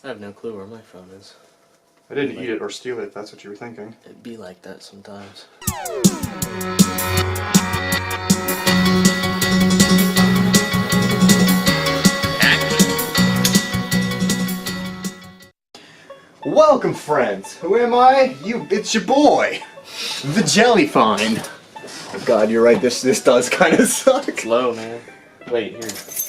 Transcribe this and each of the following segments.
I have no clue where my phone is. I didn't eat it or steal it, if that's what you were thinking. It'd be like that sometimes. Welcome, friends. Who am I? It's your boy, the Jellyfine. Oh God, you're right. This does kind of suck. It's low, man. Wait, here.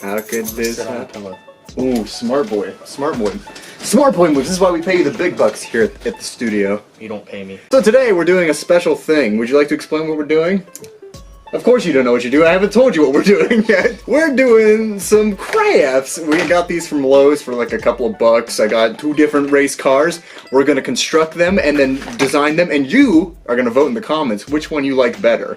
How could this happen? Ooh, smart boy. Smart boy. Smart boy moves. This is why we pay you the big bucks here at the studio. You don't pay me. So today we're doing a special thing. Would you like to explain what we're doing? Of course you don't know what you're doing. I haven't told you what we're doing yet. We're doing some crafts. We got these from Lowe's for like a couple of bucks. I got 2 different race cars. We're gonna construct them and then design them, and you are gonna vote in the comments which one you like better.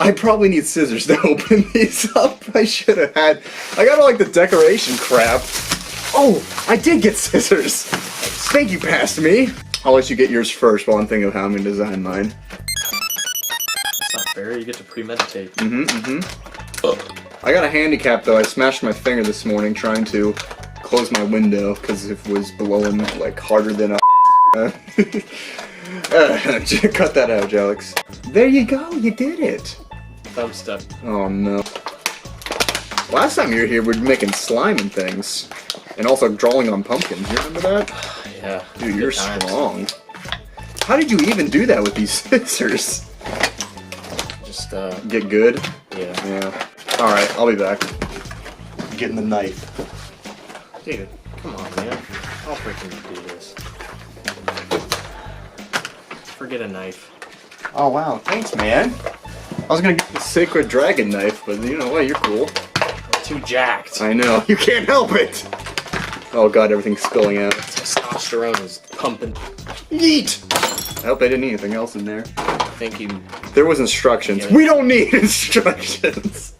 I probably need scissors to open these up. I should have had. I got all like the decoration crap. Oh, I did get scissors. Thank you, passed me. I'll let you get yours first while I'm thinking of how I'm gonna design mine. That's not fair. You get to premeditate. I got a handicap though. I smashed my finger this morning trying to close my window because it was blowing like harder than a. Cut that out, Alex. There you go. You did it. Thumb stuck. Oh no. Last time you were here, we were making slime and things. And also drawing on pumpkins. You remember that? Yeah. Dude, you're strong. How did you even do that with these scissors? Just, Get good? Yeah. Alright, I'll be back. Getting the knife. Dude, come on, man. I'll freaking do this. Forget a knife. Oh wow, thanks man. I was gonna get the sacred dragon knife, but you know what, you're cool. I'm too jacked. I know, you can't help it! Oh god, everything's spilling out. Testosterone is pumping. Yeet! I hope I didn't need anything else in there. Thank you. There was instructions. Yeah. We don't need instructions!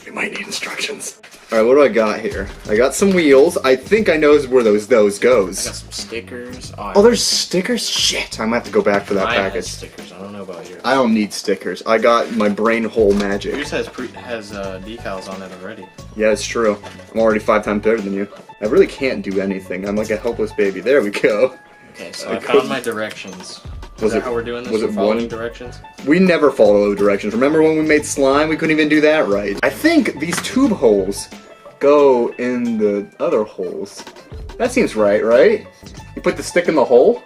We might need instructions. Alright, what do I got here? I got some wheels. I think I know where those I goes. got some stickers. Oh, there's stickers? Shit, I might have to go back for that Mine package. has stickers. I don't know about yours. I don't need stickers. I got my brain hole magic. Yours has decals on it already. Yeah, it's true. I'm already 5 times better than you. I really can't do anything. I'm like a helpless baby. There we go. Okay, so I found my directions. Is that how we're doing this? Was it following one? Directions? We never follow directions. Remember when we made slime? We couldn't even do that right. I think these tube holes go in the other holes. That seems right, right? You put the stick in the hole?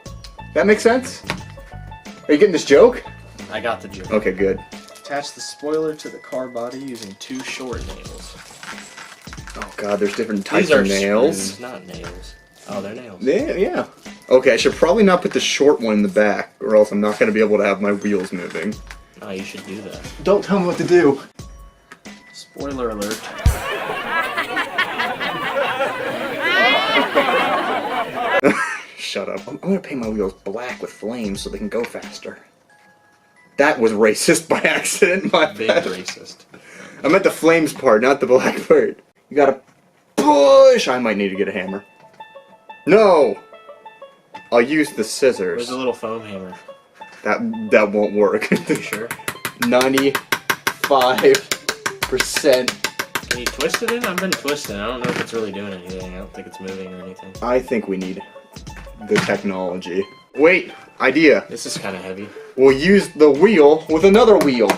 That makes sense? Are you getting this joke? I got the joke. Okay, good. Attach the spoiler to the car body using 2 short nails. Oh god, there's different types These are of nails. Screws, not nails. Oh, they're nails. Yeah. Okay, I should probably not put the short one in the back, or else I'm not going to be able to have my wheels moving. Oh, you should do that. Don't tell me what to do. Spoiler alert. Shut up. I'm going to paint my wheels black with flames so they can go faster. That was racist by accident, my Big bad. racist. I meant the flames part, not the black part. You gotta push! I might need to get a hammer. No! I'll use the scissors. Where's the little foam hammer? That won't work. You sure? 95%. Can you twist it in? I've been twisting. I don't know if it's really doing anything. I don't think it's moving or anything. I think we need the technology. Wait, idea. This is kind of heavy. We'll use the wheel with another wheel.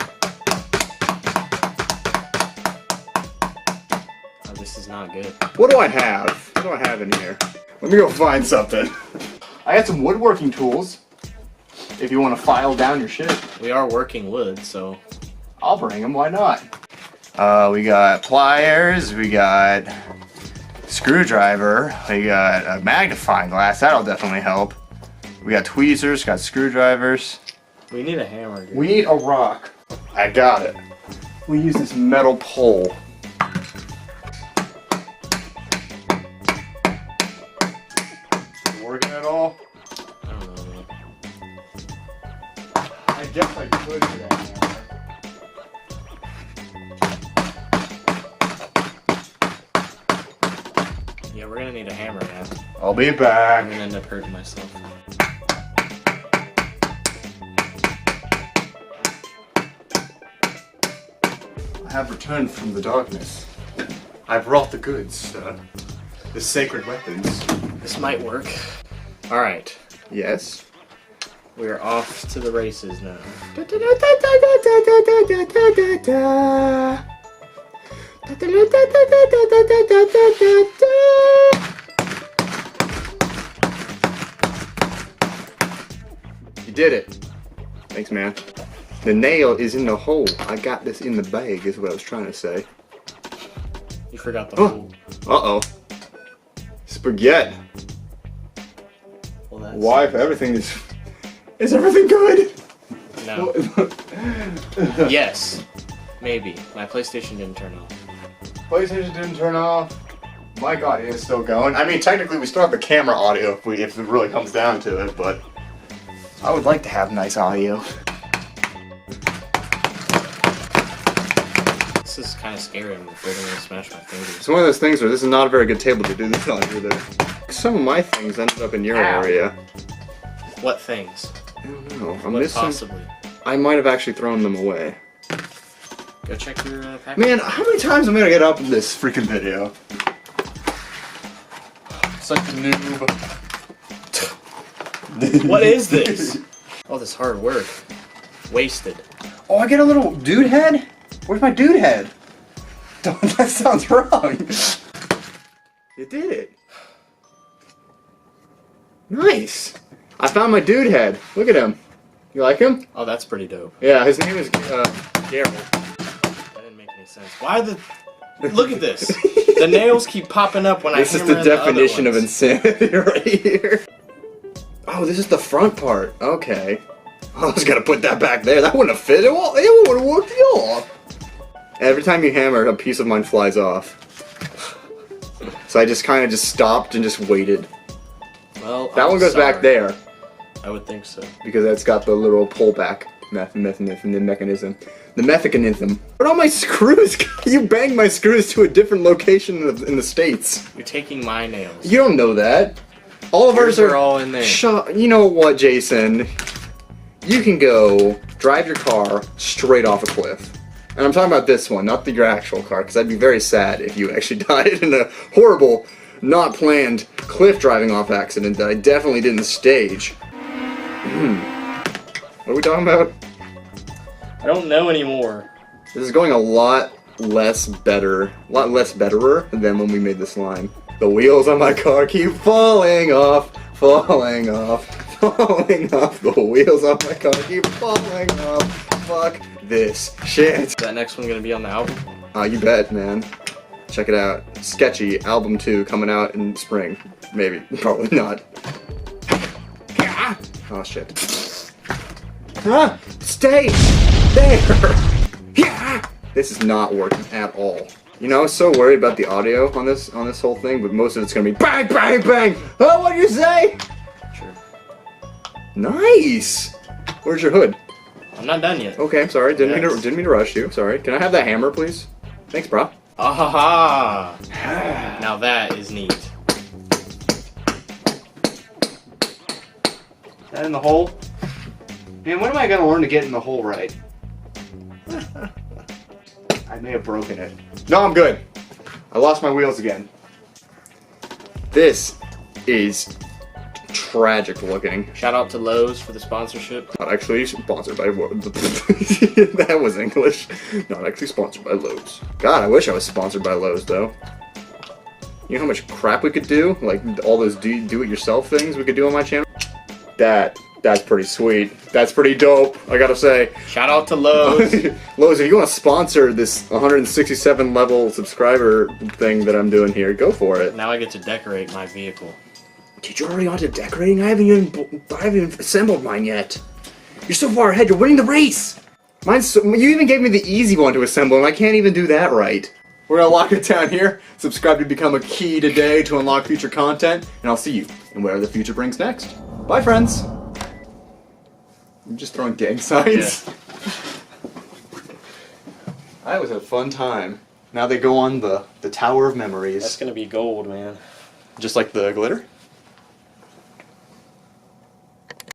Oh, this is not good. What do I have? What do I have in here? Let me go find something. I got some woodworking tools. If you want to file down your shit. We are working wood, so... I'll bring them, why not? We got pliers, we got screwdriver, we got a magnifying glass, that'll definitely help. We got tweezers, got screwdrivers. We need a hammer, dude. We need a rock. I got it. We use this metal pole. Working at all? I don't know, man. I guess I could do that hammer. Yeah, we're gonna need a hammer, man. I'll be I'm back. gonna end up hurting myself. I have returned from the darkness. I brought the goods, sir. The sacred weapons. This might work. Alright. Yes. We're off to the races now. You did it. Thanks, man. The nail is in the hole. I got this in the bag, is what I was trying to say. You forgot the hole. Uh-oh. Spaghetti. Well, that's... Wife, everything is... Is everything good? No. Yes. Maybe. My PlayStation didn't turn off. PlayStation didn't turn off. My God, it is still going. I mean, technically, we still have the camera audio if it really comes down to it, but... I would like to have nice audio. This is kind of scary. I'm afraid I'm going to smash my fingers. It's one of those things where this is not a very good table to do this on either. Some of my things ended up in your area. What things? I don't know. I'm what missing... possibly? I might have actually thrown them away. Go check your package. Man, how many times am I gonna get up in this freaking video? Such a noob. What is this? All this hard work. Wasted. Oh, I get a little dude head? Where's my dude head? That sounds wrong. You did it. Nice. I found my dude head. Look at him. You like him? Oh, that's pretty dope. Yeah, his name is Garrett. That didn't make any sense. Why the... Look at this. The nails keep popping up when I hammer This is the in definition the of other ones. insanity right here. Oh, this is the front part. Okay. I was gonna put that back there. That wouldn't have fit. It would have worked it all. Every time you hammer, a piece of mine flies off. So I just kind of just stopped and just waited. Well, That one goes back there. I would think so. Because that's got the little pullback mechanism. The mechanism. But all my screws, you banged my screws to a different location in the States. You're taking my nails. You don't know that. All of ours Yours are all in there. You know what, Jason? You can go drive your car straight off a cliff. And I'm talking about this one, not your actual car, because I'd be very sad if you actually died in a horrible, not planned cliff driving off accident that I definitely didn't stage. What are we talking about? I don't know anymore. This is going a lot less betterer than when we made this line. The wheels on my car keep falling off, falling off, falling off. The wheels on my car keep falling off. Fuck this shit. Is that next one gonna be on the album? You bet, man. Check it out. Sketchy, album 2, coming out in spring. Maybe. Probably not. Oh, shit. Huh? Stay there! Yeah! This is not working at all. You know, I was so worried about the audio on this whole thing, but most of it's gonna be bang, bang, bang! Oh, what'd you say? Sure. Nice! Where's your hood? I'm not done yet. Okay, I'm sorry. Didn't Yes. mean to rush you. Sorry. Can I have that hammer, please? Thanks, bro. Ah ha ha! Now that is neat. That in the hole? Man, when am I gonna learn to get in the hole right? I may have broken it. No, I'm good. I lost my wheels again. This is tragic looking. Shout out to Lowe's for the sponsorship. Not actually sponsored by that was English. Not actually sponsored by Lowe's. God, I wish I was sponsored by Lowe's though. You know how much crap we could do? Like all those do-it-yourself things we could do on my channel? That's pretty sweet. That's pretty dope, I gotta say. Shout out to Lowe's. Lowe's, if you want to sponsor this 167 level subscriber thing that I'm doing here, go for it. Now I get to decorate my vehicle. Dude, you're already onto decorating? I haven't even assembled mine yet. You're so far ahead, you're winning the race! You even gave me the easy one to assemble, and I can't even do that right. We're gonna lock it down here. Subscribe to become a key today to unlock future content, and I'll see you in whatever the future brings next. Bye, friends! I'm just throwing gang signs. Yeah. That was a fun time. Now they go on the Tower of Memories. That's gonna be gold, man. Just like the glitter?